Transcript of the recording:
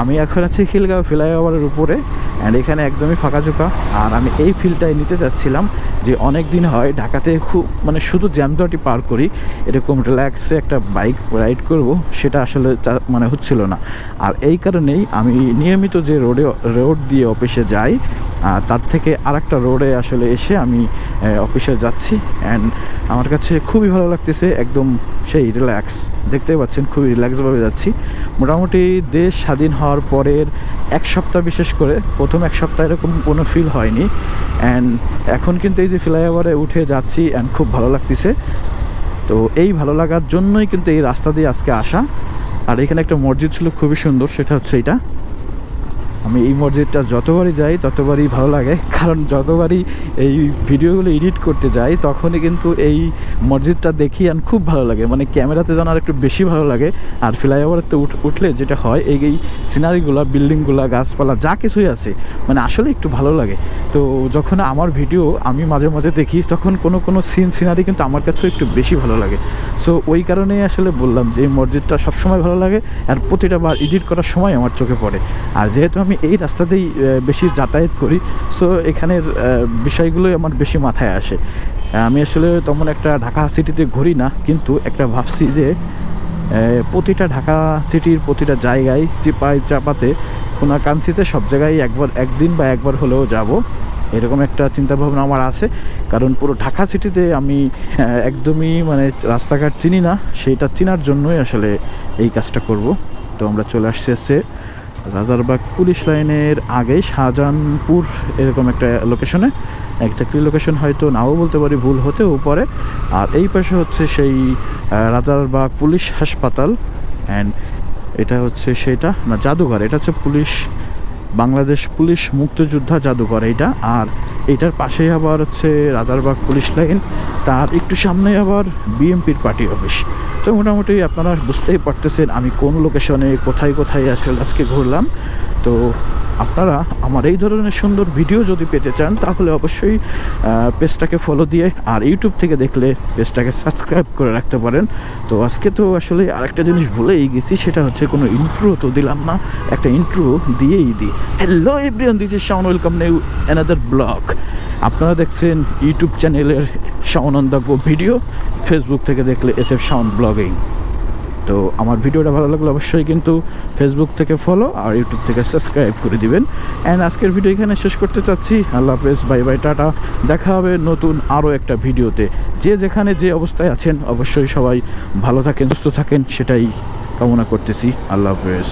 আমি এখন আছি খিলগাঁও ফ্লাইওভারের উপরে, অ্যান্ড এখানে একদমই ফাঁকাঝোঁকা। আর আমি এই ফিলটাই নিতে চাচ্ছিলাম যে অনেক দিন হয় ঢাকাতে খুব মানে শুধু জ্যামজটি পার করি, এরকম রিল্যাক্সে একটা বাইক রাইড করব সেটা আসলে মানে হচ্ছিল না। আর এই কারণেই আমি নিয়মিত যে রোড দিয়ে অফিসে যাই তার থেকে আরেকটা রোডে আসলে এসে আমি অফিসে যাচ্ছি, অ্যান্ড আমার কাছে খুবই ভালো লাগতেছে। একদম সেই রিল্যাক্স, দেখতেই পাচ্ছেন খুবই রিল্যাক্সভাবে যাচ্ছি। মোটামুটি দেশ স্বাধীন হওয়ার পরের এক সপ্তাহ, বিশেষ করে প্রথম এক সপ্তাহ এরকম কোনো ফিল হয়নি, অ্যান্ড এখন কিন্তু এই যে ফ্লাইওভারে উঠে যাচ্ছি অ্যান্ড খুব ভালো লাগতেছে। তো এই ভালো লাগার জন্যই কিন্তু এই রাস্তা দিয়ে আজকে আসা। আর এখানে একটা মসজিদ ছিল খুবই সুন্দর, সেটা হচ্ছে এইটা। আমি এই মসজিদটা যতবারই যাই ততবারই ভালো লাগে, কারণ যতবারই এই ভিডিওগুলো এডিট করতে যাই তখনই কিন্তু এই মসজিদটা দেখি আর খুব ভালো লাগে, মানে ক্যামেরাতে যেন আর একটু বেশি ভালো লাগে। আর ফ্লাইওভারেতে উঠলে যেটা হয়, এই সিনারিগুলো, বিল্ডিংগুলো, গাছপালা যা কিছুই আছে, মানে আসলে একটু ভালো লাগে। তো যখন আমার ভিডিও আমি মাঝে মাঝে দেখি তখন কোনো সিনারি কিন্তু আমার কাছেও একটু বেশি ভালো লাগে। সো ওই কারণেই আসলে বললাম যে এই মসজিদটা সবসময় ভালো লাগে, আর প্রতিটা বার এডিট করার সময় আমার চোখে পড়ে। আর যেহেতু আমি এই রাস্তাতেই বেশি যাতায়াত করি, সো এখানের বিষয়গুলোই আমার বেশি মাথায় আসে। আমি আসলে তেমন একটা ঢাকা সিটিতে ঘুরি না, কিন্তু একটা ভাবছি যে প্রতিটা ঢাকা সিটির প্রতিটা জায়গায় চাপাতে কোনাকাঞ্চিতে সব জায়গায় একদিন বা একবার হলেও যাব, এরকম একটা চিন্তাভাবনা আমার আছে। কারণ পুরো ঢাকা সিটিতে আমি একদমই মানে রাস্তাঘাট চিনি না, সেইটা চেনার জন্যই আসলে এই কাজটা করব। তো আমরা চলে আসছে রাজারবাগ পুলিশ লাইনের আগেই শাহজাহানপুর এরকম একটা লোকেশনে। একজাক্টলি লোকেশন হয়তো নাও বলতে পারি, ভুল হতেও পারে। আর এই পাশে হচ্ছে সেই রাজারবাগ পুলিশ হাসপাতাল, অ্যান্ড এটা হচ্ছে সেটা না জাদুঘর, এটা হচ্ছে বাংলাদেশ পুলিশ মুক্তিযোদ্ধা জাদুঘর এইটা। আর এইটার পাশেই আবার হচ্ছে রাজারবাগ পুলিশ লাইন, তার একটু সামনে আবার বিএমপির পার্টি অফিস। তো মোটামুটি আপনারা বুঝতেই পারতেছেন আমি কোন লোকেশনে কোথায় আসলে আজকে ঘুরলাম। তো আপনারা আমার এই ধরনের সুন্দর ভিডিও যদি পেতে চান তাহলে অবশ্যই পেজটাকে ফলো দিয়ে, আর ইউটিউব থেকে দেখলে পেজটাকে সাবস্ক্রাইব করে রাখতে পারেন। তো আজকে তো আসলে আরেকটা জিনিস ভুলেই গেছি, সেটা হচ্ছে কোনো ইন্ট্রো তো দিলাম না, একটা ইন্ট্রো দিয়েই দিই। Hello everyone, this is Shaon, welcome new another blog. আপনারা দেখছেন ইউটিউব চ্যানেলের Shaon on the go video, Facebook থেকে দেখলে SF শাওন ব্লগিং। তো আমার ভিডিওটা ভালো লাগলে অবশ্যই কিন্তু ফেসবুক থেকে ফলো আর ইউটিউব থেকে সাবস্ক্রাইব করে দিবেন। অ্যান্ড আজকের ভিডিও এখানে শেষ করতে চাচ্ছি। আল্লাহ হাফেজ, বাই বাই, টাটা। দেখা হবে নতুন আরও একটা ভিডিওতে। যে যেখানে যে অবস্থায় আছেন অবশ্যই সবাই ভালো থাকেন, সুস্থ থাকেন, সেটাই কামনা করতেছি। আল্লাহ হাফেজ।